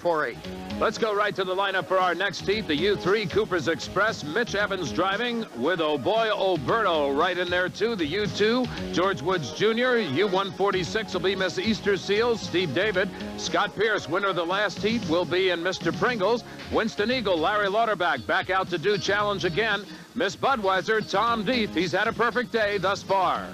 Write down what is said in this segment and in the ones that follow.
4-8. Let's go right to the lineup for our next heat. The U3 Cooper's Express. Mitch Evans driving with Oberto right in there too. The U2 George Woods Jr. U146 will be Miss Easter Seals. Steve David. Scott Pierce, winner of the last heat, will be in Mr. Pringle's. Winston Eagle, Larry Lauterbach back out to do challenge again. Miss Budweiser, Tom Deeth. He's had a perfect day thus far.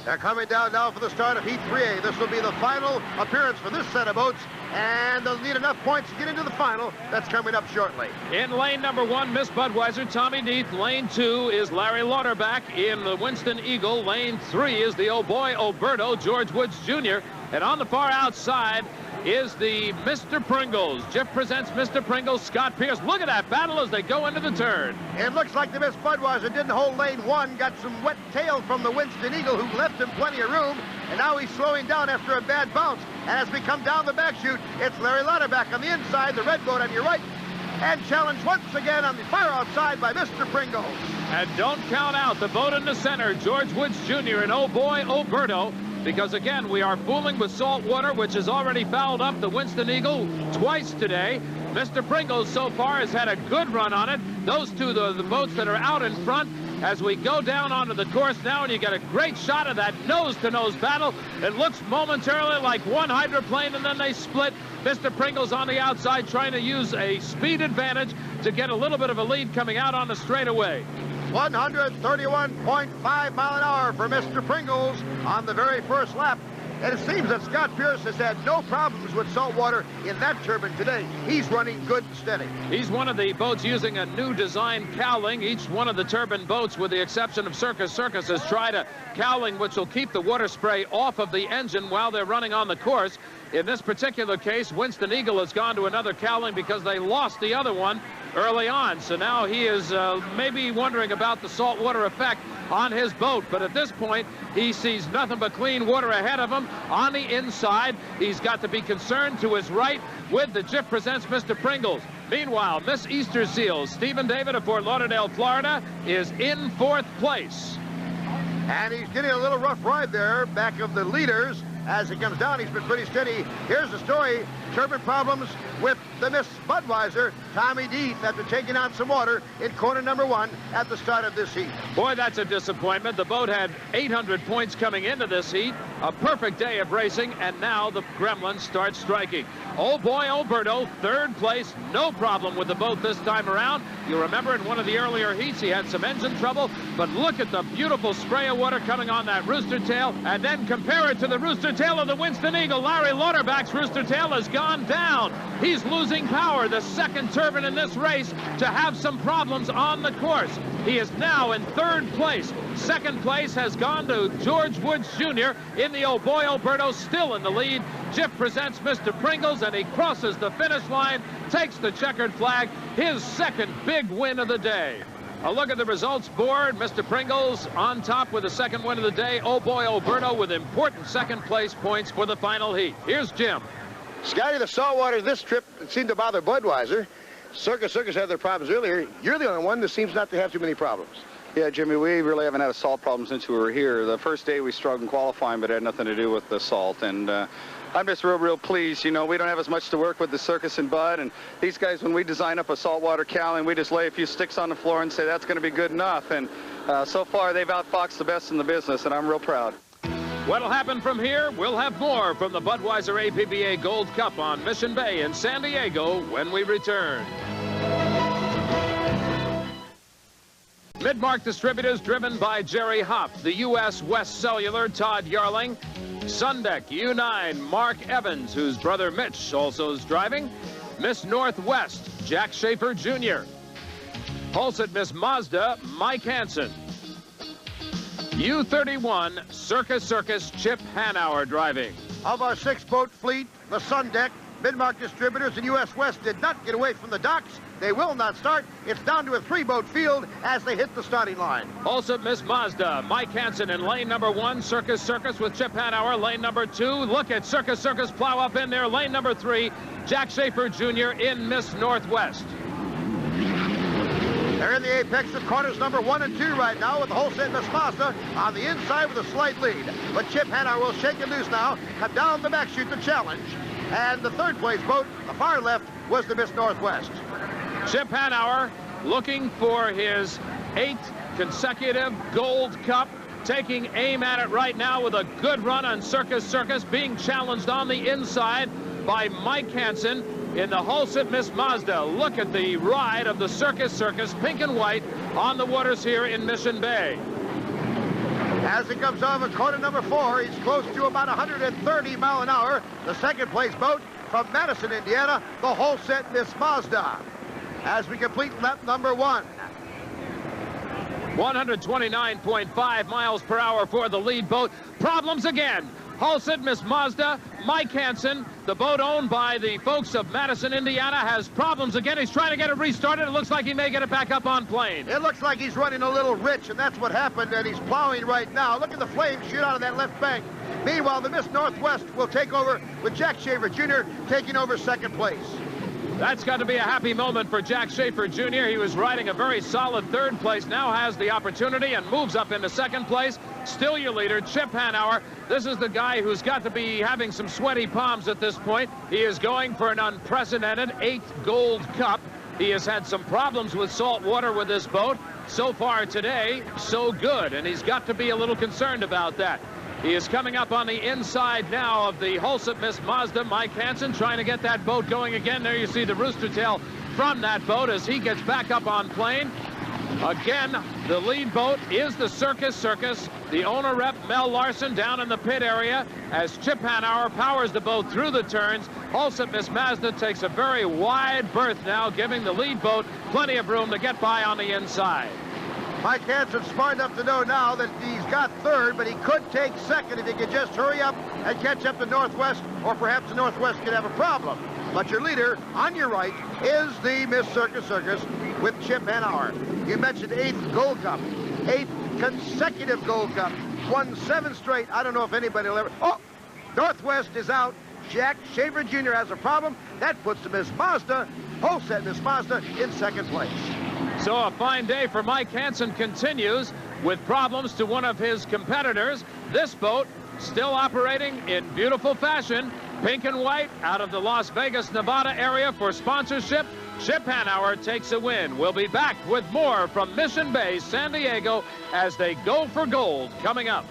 They're coming down now for the start of Heat 3A. This will be the final appearance for this set of boats, and they'll need enough points to get into the final. That's coming up shortly. In lane number 1, Miss Budweiser, Tommy Deeth. Lane 2 is Larry Lauterbach. In the Winston Eagle, lane 3 is the old boy Oberto, George Woods Jr. And on the far outside is the Mr. Pringle's. Jeff presents Mr. Pringle's, Scott Pierce. Look at that battle as they go into the turn. It looks like the Miss Budweiser didn't hold lane 1, got some wet tail from the Winston Eagle, who left him plenty of room, and now he's slowing down after a bad bounce. And as we come down the back chute, it's Larry Lauterbach on the inside, the red boat on your right, and challenged once again on the far outside by Mr. Pringle's. And don't count out the boat in the center, George Woods Jr. and oh boy, Oberto. Because, again, we are fooling with salt water, which has already fouled up the Winston Eagle twice today. Mr. Pringle's so far has had a good run on it. Those two, the boats that are out in front, as we go down onto the course now, and you get a great shot of that nose-to-nose battle. It looks momentarily like one hydroplane, and then they split. Mr. Pringle's on the outside trying to use a speed advantage to get a little bit of a lead coming out on the straightaway. 131.5 mile an hour for Mr. Pringle's on the very first lap. And it seems that Scott Pierce has had no problems with salt water in that turbine today. He's running good and steady. He's one of the boats using a new design cowling. Each one of the turbine boats, with the exception of Circus, has tried a cowling which will keep the water spray off of the engine while they're running on the course. In this particular case, Winston Eagle has gone to another cowling because they lost the other one early on. So now he is maybe wondering about the saltwater effect on his boat. But at this point, he sees nothing but clean water ahead of him. On the inside, he's got to be concerned to his right with the Jiff Presents Mr. Pringle's. Meanwhile, Miss Easter Seals, Stephen David of Fort Lauderdale, Florida, is in 4th place. And he's getting a little rough ride there, back of the leaders. As he comes down, he's been pretty steady. Here's the story. Turbine problems with the Miss Budweiser, Tommy Deeth, after taking out some water in corner number 1 at the start of this heat. Boy, that's a disappointment. The boat had 800 points coming into this heat. A perfect day of racing, and now the gremlins start striking. Oh boy, Oberto, 3rd place. No problem with the boat this time around. You remember in one of the earlier heats, he had some engine trouble, but look at the beautiful spray of water coming on that rooster tail, and then compare it to the rooster tail of the Winston Eagle. Larry Lauterbach's rooster tail has gone down. He's losing power, the 2nd turbine in this race, to have some problems on the course. He is now in 3rd place. 2nd place has gone to George Woods Jr. in the oh boy Oberto, still in the lead. Jiff Presents Mr. Pringle's, and he crosses the finish line, takes the checkered flag, his 2nd big win of the day. A look at the results board. Mr. Pringle's on top with the 2nd win of the day. Oh boy, Oberto with important 2nd place points for the final heat. Here's Jim. Scotty, the saltwater this trip seemed to bother Budweiser. Circus had their problems earlier. You're the only one that seems not to have too many problems. Yeah, Jimmy, we really haven't had a salt problem since we were here. The first day we struggled in qualifying, but it had nothing to do with the salt. And I'm just real pleased. You know, we don't have as much to work with the Circus and Bud. And these guys, when we design up a saltwater cowling, we just lay a few sticks on the floor and say that's going to be good enough. And so far, they've outfoxed the best in the business, and I'm real proud. What'll happen from here? We'll have more from the Budweiser APBA Gold Cup on Mission Bay in San Diego when we return. Midmark Distributors, driven by Jerry Hopp. The U.S. West Cellular, Todd Yarling. Sundeck, U9, Mark Evans, whose brother Mitch also is driving. Miss Northwest, Jack Schaefer Jr. HOLSET Miss MAZDA, Mike Hanson. U31, Circus, Chip Hanauer driving. Of our 6-boat fleet, the Sundeck, Midmark Distributors, and U.S. West did not get away from the docks. They will not start. It's down to a 3-boat field as they hit the starting line. Also, Miss MAZDA, Mike Hanson in lane number 1, Circus with Chip Hanauer. Lane number 2, look at Circus plow up in there. Lane number 3, Jack Schaefer Jr. in Miss Northwest. They're in the apex of corners number 1 and 2 right now with the HOLSET Miss MAZDA on the inside with a slight lead. But Chip Hanauer will shake it loose now, come down the back chute to challenge. And the third place boat, the far left, was the Miss Northwest. Chip Hanauer looking for his 8th consecutive Gold Cup, taking aim at it right now with a good run on Circus, being challenged on the inside by Mike Hanson in the HOLSET Miss MAZDA. Look at the ride of the Circus, pink and white, on the waters here in Mission Bay. As he comes off of quarter number 4, he's close to about 130 mile an hour. The second place boat from Madison, Indiana, the HOLSET Miss MAZDA. As we complete lap number 1. 129.5 miles per hour for the lead boat. Problems again. HOLSET Miss MAZDA, Mike Hanson, the boat owned by the folks of Madison, Indiana, has problems again. He's trying to get it restarted. It looks like he may get it back up on plane. It looks like he's running a little rich, and that's what happened, and he's plowing right now. Look at the flames shoot out of that left bank. Meanwhile, the Miss Northwest will take over with Jack SCHAFER Jr. taking over second place. That's got to be a happy moment for Jack SCHAFER Jr. He was riding a very solid third place, now has the opportunity and moves up into second place. Still your leader, Chip Hanauer. This is the guy who's got to be having some sweaty palms at this point. He is going for an unprecedented 8th Gold Cup. He has had some problems with salt water with this boat. So far today, so good, and he's got to be a little concerned about that. He is coming up on the inside now of the HOLSET Miss MAZDA. Mike Hanson trying to get that boat going again. There you see the rooster tail from that boat as he gets back up on plane. Again, the lead boat is the Circus. The owner rep, Mel Larson, down in the pit area as Chip Hanauer powers the boat through the turns. HOLSET Miss MAZDA takes a very wide berth now, giving the lead boat plenty of room to get by on the inside. Mike Hanson's smart enough to know now that he's got third, but he could take second if he could just hurry up and catch up to Northwest, or perhaps the Northwest could have a problem. But your leader, on your right, is the Miss Circus with Chip Hanauer. You mentioned 8th Gold Cup, 8th consecutive Gold Cup, won 7 straight. I don't know if anybody will ever... Oh, Northwest is out. Jack SCHAFER Jr. has a problem. That puts the Miss MAZDA, HOLSET Miss MAZDA, in second place. So a fine day for Mike Hanson continues with problems to one of his competitors. This boat still operating in beautiful fashion. Pink and white out of the Las Vegas, Nevada area for sponsorship. Chip Hanauer takes a win. We'll be back with more from Mission Bay, San Diego, as they go for gold coming up.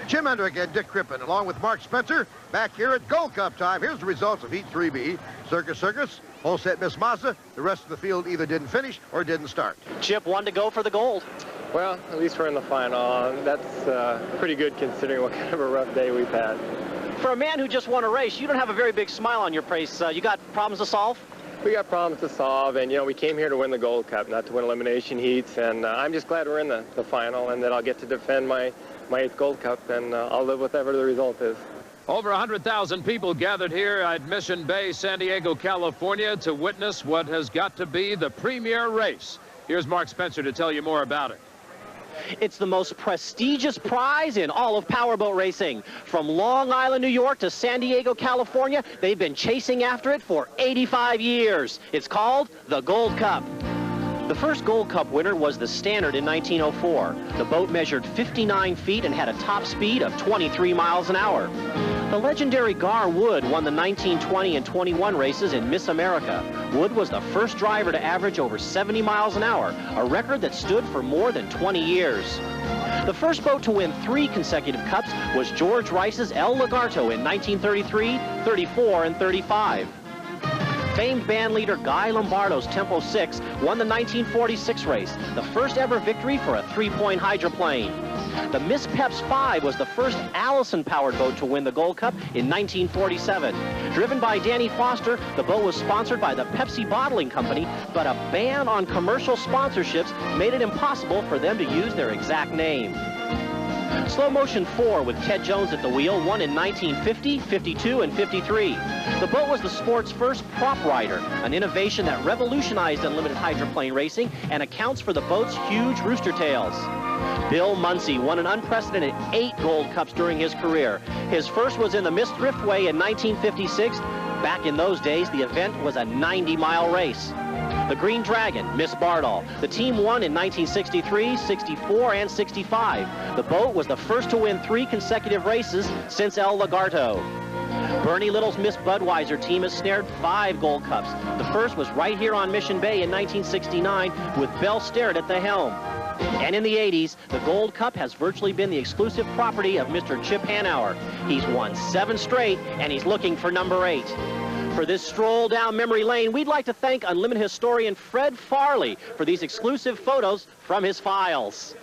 Jim Hendrick and Dick Crippen, along with Mark Spencer, back here at Gold Cup time. Here's the results of Heat 3B. Circus, HOLSET Miss MAZDA. The rest of the field either didn't finish or didn't start. Chip won to go for the gold. Well, at least we're in the final. That's pretty good considering what kind of a rough day we've had. For a man who just won a race, you don't have a very big smile on your face. You got problems to solve? We got problems to solve, and, you know, we came here to win the Gold Cup, not to win elimination heats, and I'm just glad we're in the final and that I'll get to defend my 8th Gold Cup, and I'll live with whatever the result is. Over 100,000 people gathered here at Mission Bay, San Diego, California, to witness what has got to be the premier race. Here's Mark Spencer to tell you more about it. It's the most prestigious prize in all of powerboat racing. From Long Island, New York to San Diego, California, they've been chasing after it for 85 years. It's called the Gold Cup. The first Gold Cup winner was the Standard in 1904. The boat measured 59 feet and had a top speed of 23 miles an hour. The legendary Gar Wood won the 1920 and 21 races in Miss America. Wood was the first driver to average over 70 miles an hour, a record that stood for more than 20 years. The first boat to win 3 consecutive cups was George Rice's El Lagarto in 1933, 34, and 35. Famed bandleader Guy Lombardo's Tempo 6 won the 1946 race, the first ever victory for a 3-point hydroplane. The Miss Peps 5 was the first Allison-powered boat to win the Gold Cup in 1947. Driven by Danny Foster, the boat was sponsored by the Pepsi Bottling Company, but a ban on commercial sponsorships made it impossible for them to use their exact name. Slow Motion 4 with Ted Jones at the wheel won in 1950, 52, and 53. The boat was the sport's first prop rider, an innovation that revolutionized unlimited hydroplane racing and accounts for the boat's huge rooster tails. Bill Munsey won an unprecedented 8 Gold Cups during his career. His first was in the Miss Driftway in 1956. Back in those days, the event was a 90-mile race. The Green Dragon, Miss Bardall. The team won in 1963, 64, and 65. The boat was the first to win 3 consecutive races since El Lagarto. Bernie Little's Miss Budweiser team has snared 5 Gold Cups. The first was right here on Mission Bay in 1969 with Bell Starrett at the helm. And in the 80s, the Gold Cup has virtually been the exclusive property of Mr. Chip Hanauer. He's won 7 straight, and he's looking for number 8. For this stroll down memory lane, we'd like to thank Unlimited historian Fred Farley for these exclusive photos from his files.